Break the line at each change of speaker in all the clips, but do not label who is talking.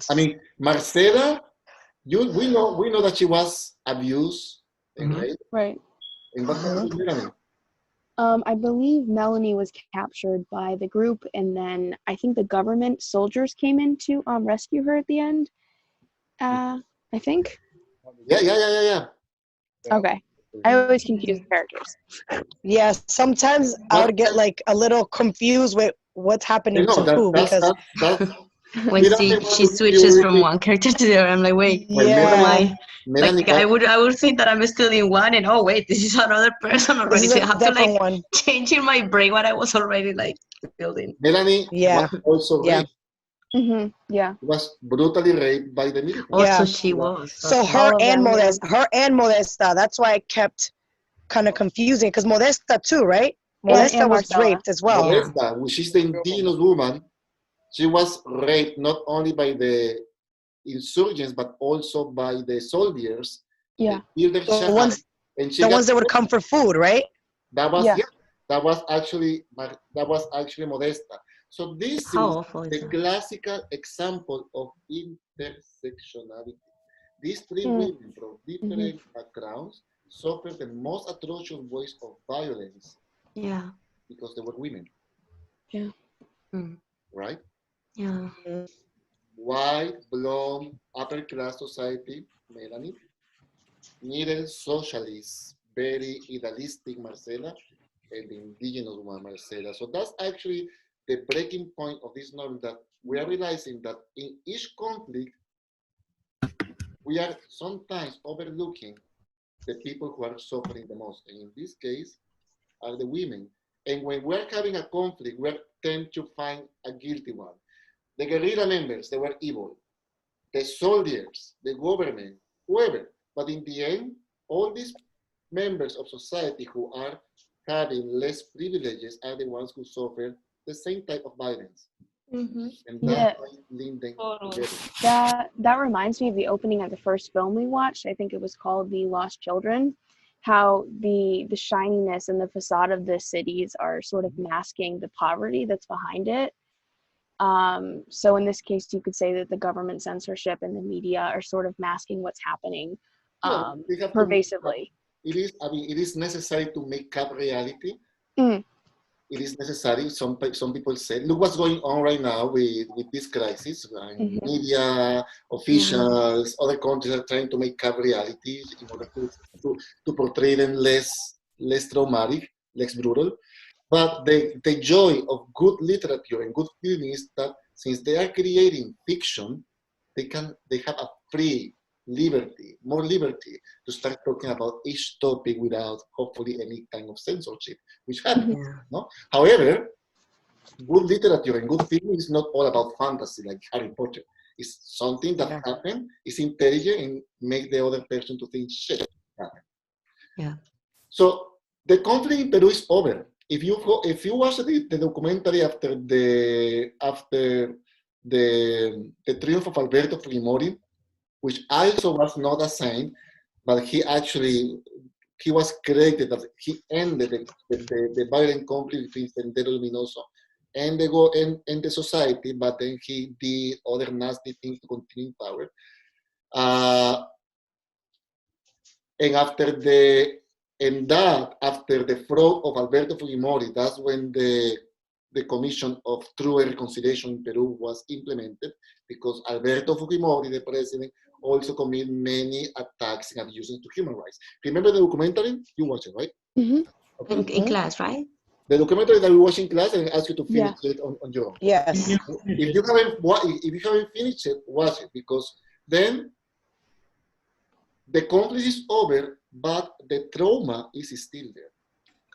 I mean, Marcela, we know that she was abused and raped.
Right.
And what happened to Melanie?
I believe Melanie was captured by the group, and then I think the government soldiers came in to rescue her at the end. I think.
Yeah.
Okay. I always confuse the characters.
Yeah, sometimes I would get like a little confused with what's happening to who, because
when she switches from one character to the other, I'm like, wait,
yeah.
Like I would think that I'm still in one, and oh wait, this is another person already. So I have to like change in my brain what I was already like building.
Melanie was also raped.
Yeah.
Was brutally raped by the military.
Also, she was.
So her and Modesta. That's why I kept kind of confusing, because Modesta too, right? Modesta was raped as well.
Modesta, which is the indigenous woman, she was raped not only by the insurgents but also by the soldiers.
Yeah.
The ones that would come for food, right?
That was actually Modesta. So this is the classical example of intersectionality. These three women from different backgrounds suffered the most atrocious ways of violence.
Yeah.
Because they were women.
Yeah.
Right?
Yeah.
White, blonde, upper class society, Melanie. Middle socialist, very idealistic Marcela, and the indigenous one Marcela. So that's actually the breaking point of this novel, that we are realizing that in each conflict, we are sometimes overlooking the people who are suffering the most. And in this case, are the women. And when we're having a conflict, we tend to find a guilty one. The guerrilla members, they were evil. The soldiers, the government, whoever. But in the end, all these members of society who are having less privileges are the ones who suffer the same type of violence. And that's why link them together.
That reminds me of the opening of the first film we watched. I think it was called The Lost Children. How the shininess and the facade of the cities are sort of masking the poverty that's behind it. So in this case, you could say that the government censorship and the media are sort of masking what's happening pervasively.
It is necessary to make up reality. It is necessary. Some people say, look what's going on right now with this crisis. Media, officials, other countries are trying to make up realities in order to portray them less traumatic, less brutal. But the joy of good literature and good film is that since they are creating fiction, they have a more liberty to start talking about each topic without hopefully any kind of censorship, which happens. No? However, good literature and good film is not all about fantasy like Harry Potter. It's something that happened, is intelligent, and make the other person to think shit happened.
Yeah.
So the conflict in Peru is over. If you watch the documentary after the triumph of Alberto Fujimori, which also was not a saint, but he was created that he ended the violent conflict between Sendero Luminoso and the society, but then he did other nasty things to continue in power. And after the fraud of Alberto Fujimori, that's when the Commission of True Reconciliation in Peru was implemented, because Alberto Fujimori, the president, also committed many attacks and abuses to human rights. Remember the documentary? You watched it, right?
Okay. In class, right?
The documentary that we watched in class, and I asked you to finish it on your own.
Yes.
If you haven't finished it, watch it, because then the conflict is over, but the trauma is still there.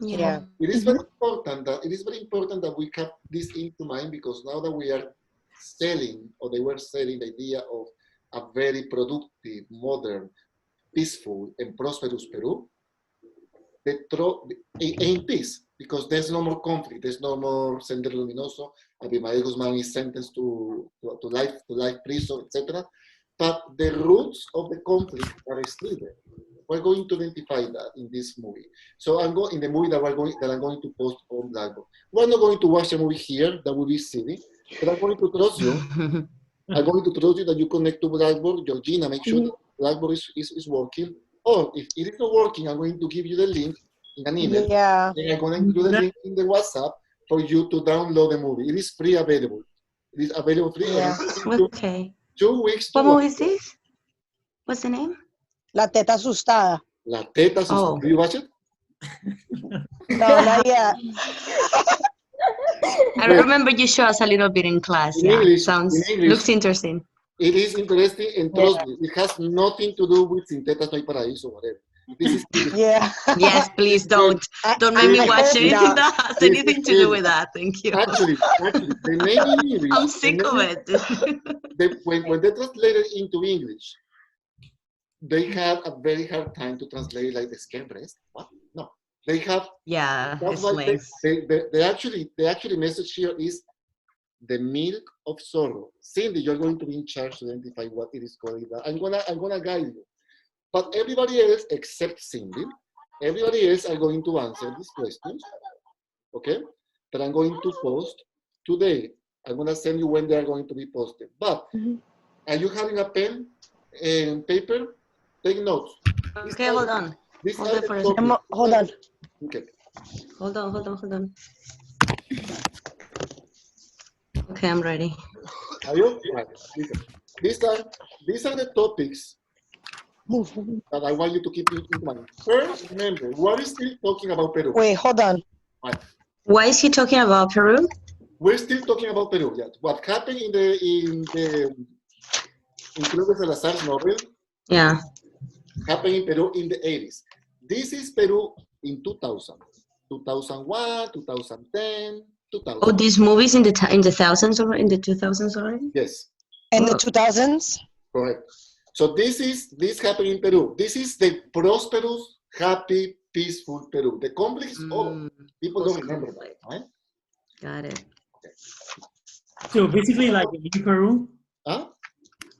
Yeah.
It is very important that we keep this into mind, because now that we are selling, or they were selling, the idea of a very productive, modern, peaceful, and prosperous Peru, in peace, because there's no more conflict, there's no more Sendero Luminoso, Abimael Guzman is sentenced to life prison, etc. But the roots of the conflict are still there. We're going to identify that in this movie. So in the movie that I'm going to post on Blackboard. We're not going to watch the movie here, that would be silly, but I'm going to trust you I'm going to trust you that you connect to Blackboard. Georgina, make sure that Blackboard is working. Or if it is not working, I'm going to give you the link in an email.
Yeah.
And I'm going to include the link in the WhatsApp for you to download the movie. It is free available. It is available free.
Yeah.
Okay.
2 weeks.
What movie is this? What's the name?
La teta asustada.
La teta.
Oh.
Do you watch it?
No, not yet.
I remember you showed us a little bit in class.
In
Yeah,
English,
looks interesting.
It is interesting, and trust me, it has nothing to do with Sin Tetas No Hay Paraíso or whatever. This is
Yeah.
Yes, please don't. Don't make me watch anything that has anything to do with that. Thank you.
actually, the name in English.
I'm sick of it.
When they translated into English, they had a very hard time to translate like the scam breast. What? No, they have.
Yeah,
That's
it's
why
length.
they actually message here is the milk of sorrow. Cindy, you're going to be in charge to identify what it is called. I'm gonna guide you. But everybody else except Cindy, everybody else are going to answer these questions. Okay? That I'm going to post today. I'm gonna send you when they are going to be posted. But are you having a pen and paper? Take notes.
Okay, hold on.
Hold
on.
Okay.
Hold on. Okay, I'm ready.
Are you? Right. Listen. These are the topics that I want you to keep in mind. First, remember, what is still talking about Peru?
Wait, hold on.
Right.
Why is he talking about Peru?
We're still talking about Peru. Yes. What happened in Claudia Salazar's novel?
Yeah.
Happened in Peru in the 80s. This is Peru in 2000, 2001, 2010, 2000.
Oh, these movies in the thousands or in the 2000s already?
Yes.
In the 2000s?
Correct. So this happened in Peru. This is the prosperous, happy, peaceful Peru. The complex, people don't remember that, right?
Got it.
Okay.
So basically like a new Peru?
Huh?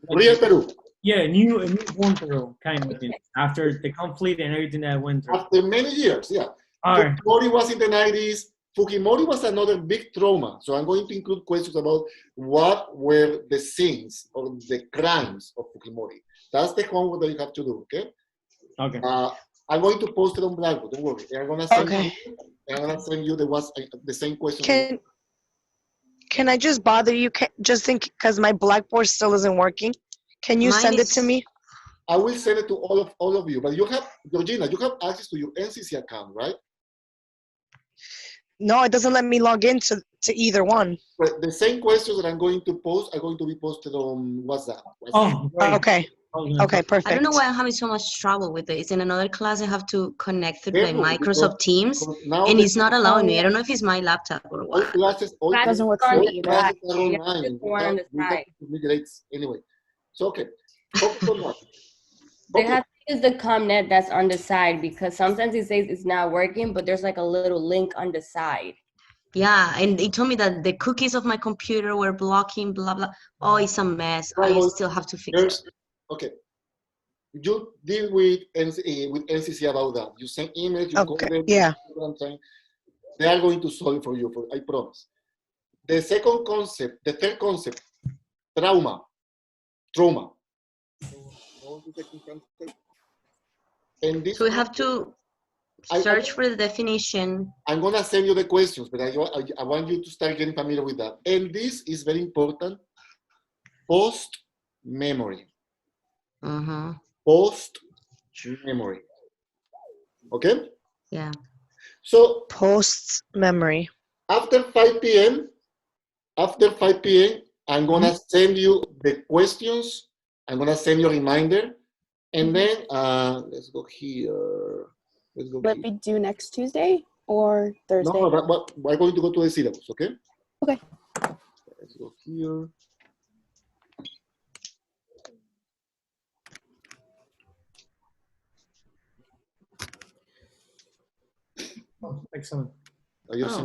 Real Peru.
Yeah, a newborn Peru, kind of, after the conflict and everything that went through.
After many years, yeah.
Right.
Fujimori was in the 90s. Fujimori was another big trauma. So I'm going to include questions about what were the sins or the crimes of Fujimori. That's the homework that you have to do, okay?
Okay.
I'm going to post it on Blackboard, don't worry. I'm going to send you the same question.
Can I just bother you, just because my Blackboard still isn't working? Can you send it to me?
I will send it to all of you. But you have, Georgina, you have access to your NCC account, right?
No, it doesn't let me log into either one.
But the same questions that I'm going to post are going to be posted on WhatsApp.
Oh, great.
Okay. Okay, perfect.
I don't know why I'm having so much trouble with this. In another class, I have to connect through the Microsoft Teams, and it's not allowing me. I don't know if it's my laptop or what.
All
doesn't work for me either.
Classes are online. Anyway, so okay.
They have to use the ComNet that's on the side because sometimes it says it's not working, but there's like a little link on the side.
Yeah, and they told me that the cookies of my computer were blocking, blah, blah. Oh, it's a mess. I still have to fix it.
Okay. You deal with NCC about that. You send emails, you call them.
Yeah.
They are going to solve it for you, I promise. The third concept, trauma. And this
So we have to search for the definition.
I'm going to send you the questions, but I want you to start getting familiar with that. And this is very important. Post-memory. Post-memory. Okay?
Yeah.
So
post-memory.
After 5 p.m., I'm going to send you the questions. I'm going to send you a reminder. And then, let's go here.
Let me do next Tuesday or Thursday?
No, but we're going to go to the syllabus, okay?
Okay.
Let's go here.
Oh, excellent.
That's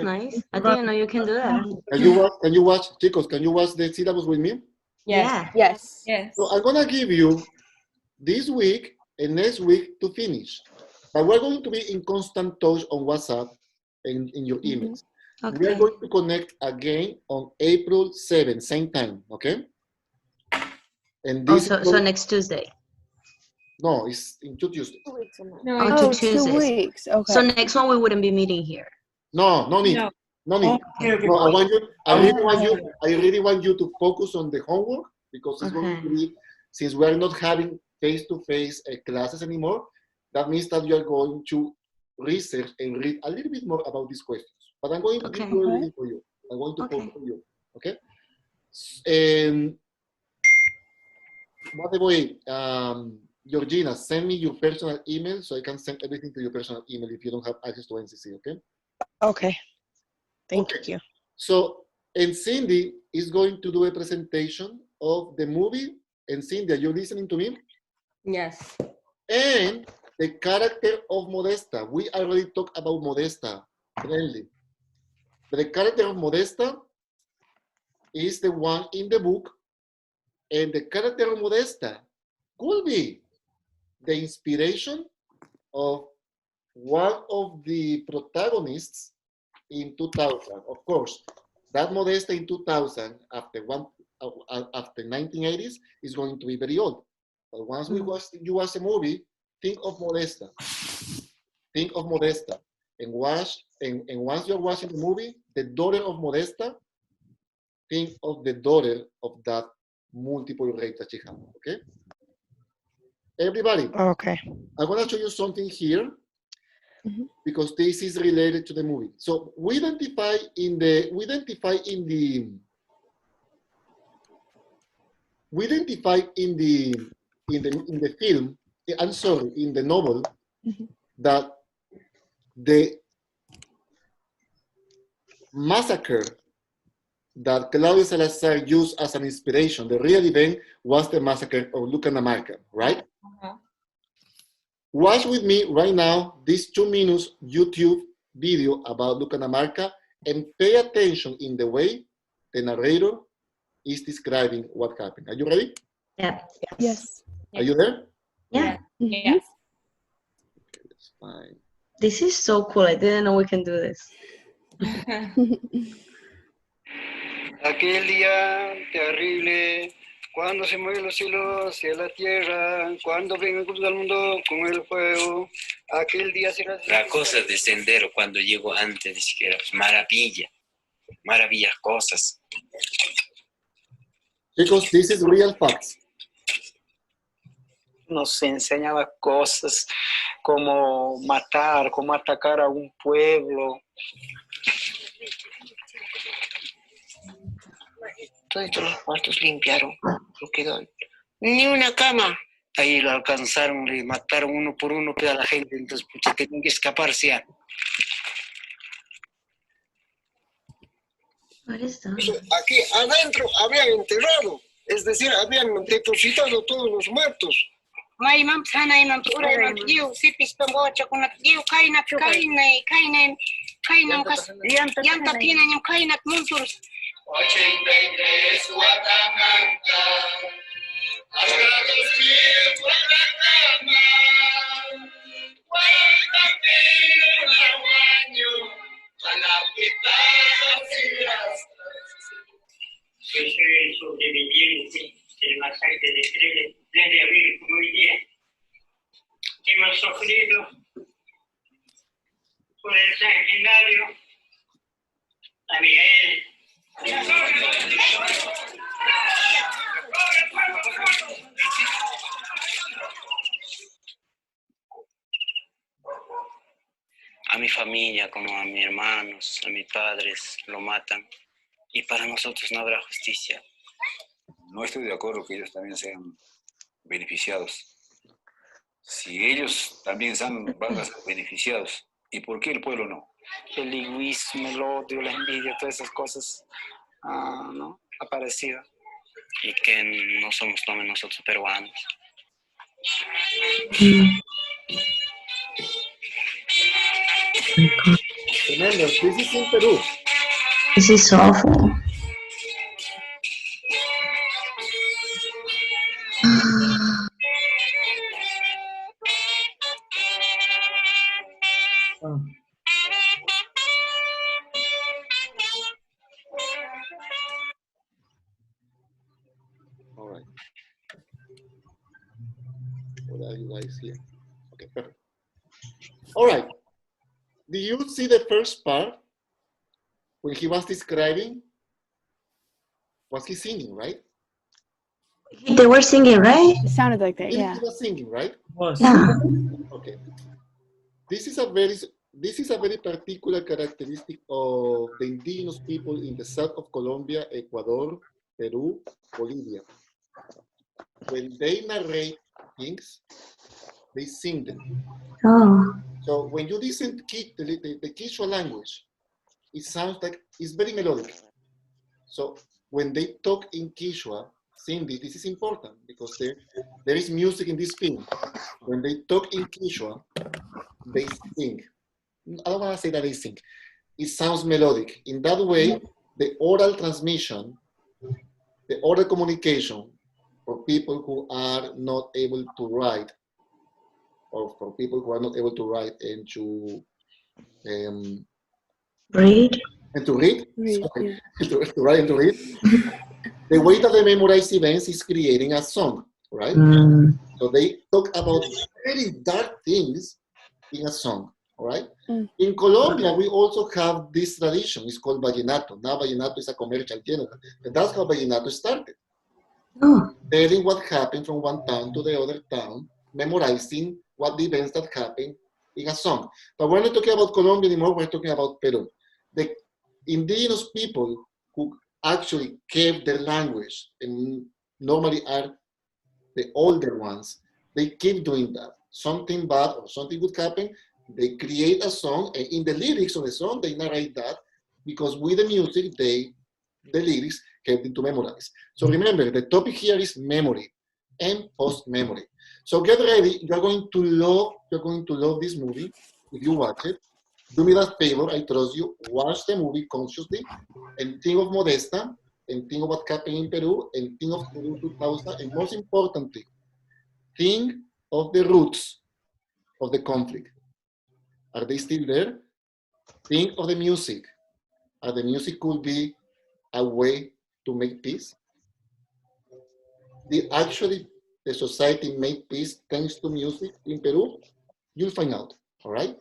nice. I didn't know you can do that.
Can you watch, chicos, can you watch the syllabus with me?
Yeah.
Yes.
So I'm going to give you this week and next week to finish. But we're going to be in constant touch on WhatsApp and in your emails.
Okay.
We are going to connect again on April 7th, same time, okay? And this
so next Tuesday.
No, it's in 2 Tuesdays.
Oh, 2 weeks. Okay.
So next one we wouldn't be meeting here.
No, no need. No need.
Okay.
No, I really want you to focus on the homework because it's going to be, since we're not having face-to-face classes anymore, that means that you are going to research and read a little bit more about these questions. But I'm going to give you everything for you. I'm going to focus on you. Okay? And by the way, Georgina, send me your personal email so I can send everything to your personal email if you don't have access to NCC, okay?
Okay. Thank you.
So, and Cindy is going to do a presentation of the movie. And Cindy, are you listening to me?
Yes.
And the character of Modesta. We already talked about Modesta, friendly. But the character of Modesta is the one in the book. And the character of Modesta could be the inspiration of one of the protagonists in 2000. Of course, that Modesta in 2000, after 1980s, is going to be very old. But once you watch a movie, think of Modesta. Think of Modesta. And once you're watching the movie, the daughter of Modesta, think of the daughter of that multiple rape that she had, okay? Everybody.
Okay.
I'm going to show you something here because this is related to the movie. So we identify in the film, I'm sorry, in the novel, that the massacre that Claudia Salazar used as an inspiration, the real event, was the massacre of Lucanamarca, right? Watch with me right now this 2 minutes YouTube video about Lucanamarca and pay attention in the way the narrator is describing what happened. Are you ready?
Yeah.
Yes.
Are you there?
Yeah.
Yes.
Okay, that's fine.
This is so cool. I didn't know we can do this.
Aquel día terrible, cuando se mueven los cielos y la tierra, cuando venga el cruz del mundo con el fuego, aquel día será...
La cosa de sendero cuando llego antes ni siquiera, pues maravillas, cosas.
Because this is real facts.
Nos enseñaba cosas como matar, como atacar a un pueblo. Todos los cuartos limpiaron, no quedó ni una cama. Ahí lo alcanzaron, le mataron uno por uno a la gente, entonces pucha, tenían que escaparse ya. Aquí adentro habían enterrado, es decir, habían depositado todos los muertos.
Soy sobreviviente del masacre de 3 de abril, muy bien. Hemos sufrido por el sanguinario a Miguel.
A mi familia, como a mis hermanos, a mis padres, lo matan. Y para nosotros no habrá justicia.
No estoy de acuerdo que ellos también sean beneficiados. Si ellos también van a ser beneficiados, ¿y por qué el pueblo no?
El egoísmo, el odio, la envidia, todas esas cosas, ¿no? Aparecido.
Y que no somos como nosotros peruanos.
Remember, this is in Peru.
This is awful.
All right. What are you guys here? Okay, perfect. All right. Do you see the first part when he was describing? Was he singing, right?
They were singing, right?
It sounded like that, yeah.
He was singing, right?
Yeah.
Okay. This is a very particular characteristic of the indigenous people in the south of Colombia, Ecuador, Peru, Bolivia. When they narrate things, they sing them.
Oh.
So when you listen to the Quechua language, it sounds like it's very melodic. So when they talk in Quechua, Cindy, this is important because there is music in this film. When they talk in Quechua, they sing. I don't want to say that they sing. It sounds melodic. In that way, the oral transmission, the oral communication for people who are not able to write, or for people who are not able to write and to
Read.
And to read,
Read,
sorry,
yeah.
to write and to read. The way that they memorize events is creating a song, right? So they talk about very dark things in a song, all right? In Colombia, we also have this tradition. It's called vallenato. Now vallenato is a commercial genre. And that's how vallenato started. Telling what happened from one town to the other town, memorizing what the events that happened in a song. But we're not talking about Colombia anymore, we're talking about Peru. The indigenous people who actually kept their language and normally are the older ones, they keep doing that. Something bad or something good happen, they create a song, and in the lyrics of the song, they narrate that because with the music, the lyrics help them to memorize. So remember, the topic here is memory and post-memory. So get ready. You're going to love this movie if you watch it. Do me that favor, I trust you. Watch the movie consciously and think of Modesta and think of what happened in Peru and think of Peru 2000. And most importantly, think of the roots of the conflict. Are they still there? Think of the music. The music could be a way to make peace. The society make peace thanks to music in Peru? You'll find out, all right?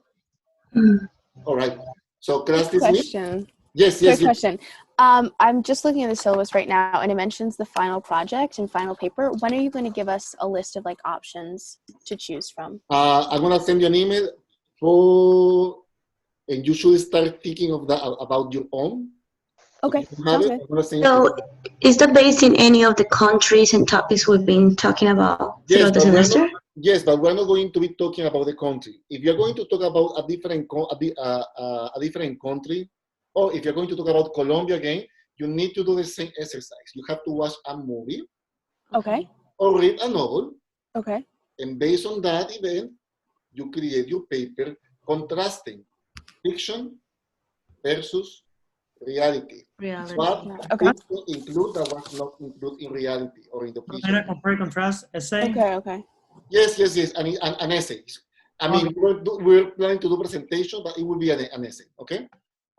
All right. So class dismissed.
Question.
Yes.
Question. I'm just looking at the syllabus right now, and it mentions the final project and final paper. When are you going to give us a list of like options to choose from?
I'm gonna send you an email and you should start thinking of that about your own.
Okay.
So, is that based in any of the countries and topics we've been talking about throughout the semester?
Yes, but we're not going to be talking about the country. If you're going to talk about a different country, or if you're going to talk about Colombia again, you need to do the same exercise. You have to watch a movie.
Okay.
Or read a novel.
Okay.
And based on that event, you create your paper contrasting fiction versus reality. What include that was not included in reality or in the fiction.
And a compare contrast essay?
Okay.
Yes. An essay. I mean, we're planning to do presentation, but it will be an essay, okay?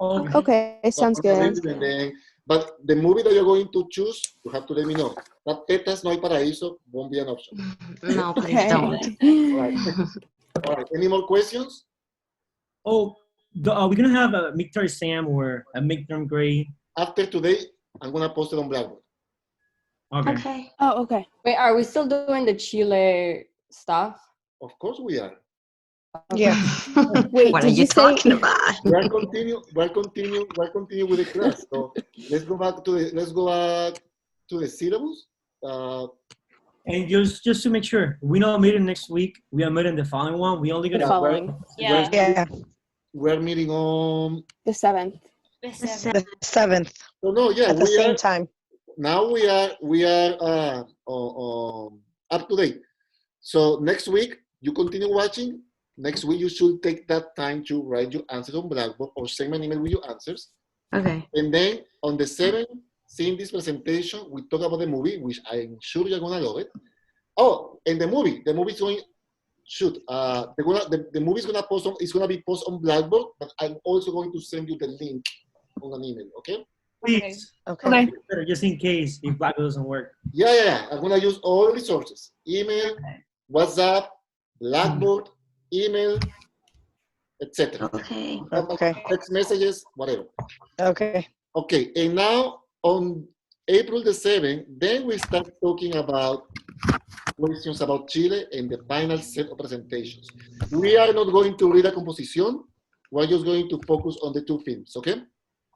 Okay, sounds good.
But the movie that you're going to choose, you have to let me know. That Tetas No Hay Paraíso won't be an option.
No, please don't.
All right. Any more questions?
Oh, we're going to have a midterm exam or a midterm grade.
After today, I'm going to post it on Blackboard.
Okay.
Oh, okay.
Wait, are we still doing the Chile stuff?
Of course we are.
Yeah.
Wait,
what are you talking about?
We're continue with the class. So let's go back to the syllabus.
And just to make sure, we not meeting next week. We are meeting the following one. We only gonna
We're meeting on
the 7th.
The 7th.
So no, yeah,
at the same time.
Now we are up to date. So next week you continue watching. Next week you should take that time to write your answers on Blackboard or send me an email with your answers.
Okay.
And then on the 7th, seeing this presentation, we talk about the movie, which I'm sure you're gonna love it. Oh, and the movie is going. The movie is gonna be posted on Blackboard, but I'm also going to send you the link on an email. Okay.
Please.
Okay.
Just in case if Blackboard doesn't work.
Yeah. I'm gonna use all the resources: email, WhatsApp, Blackboard, email, etc.
Okay.
Okay.
Text messages, whatever.
Okay.
Okay, and now on April the 7th, then we start talking about questions about Chile and the final set of presentations. We are not going to read a composition. We're just going to focus on the two films, okay?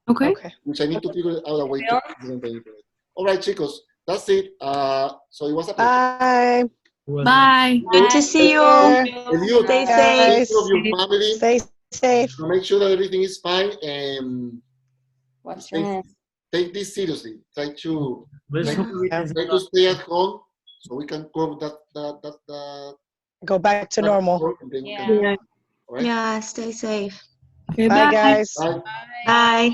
Okay.
Which I need to figure out a way to present the internet. All right, chicos, that's it. So it was a pleasure.
Bye.
Bye.
Good to see you.
Elliot,
Stay
take
safe.
care of your family.
Stay safe.
Make sure that everything is fine and
Wash your hands.
take this seriously. Try to
Yeah.
stay at home so we can curb that
Go back to normal.
Yeah.
All right?
Yeah, stay safe.
Okay,
Bye,
bye.
guys.
Bye.
Bye.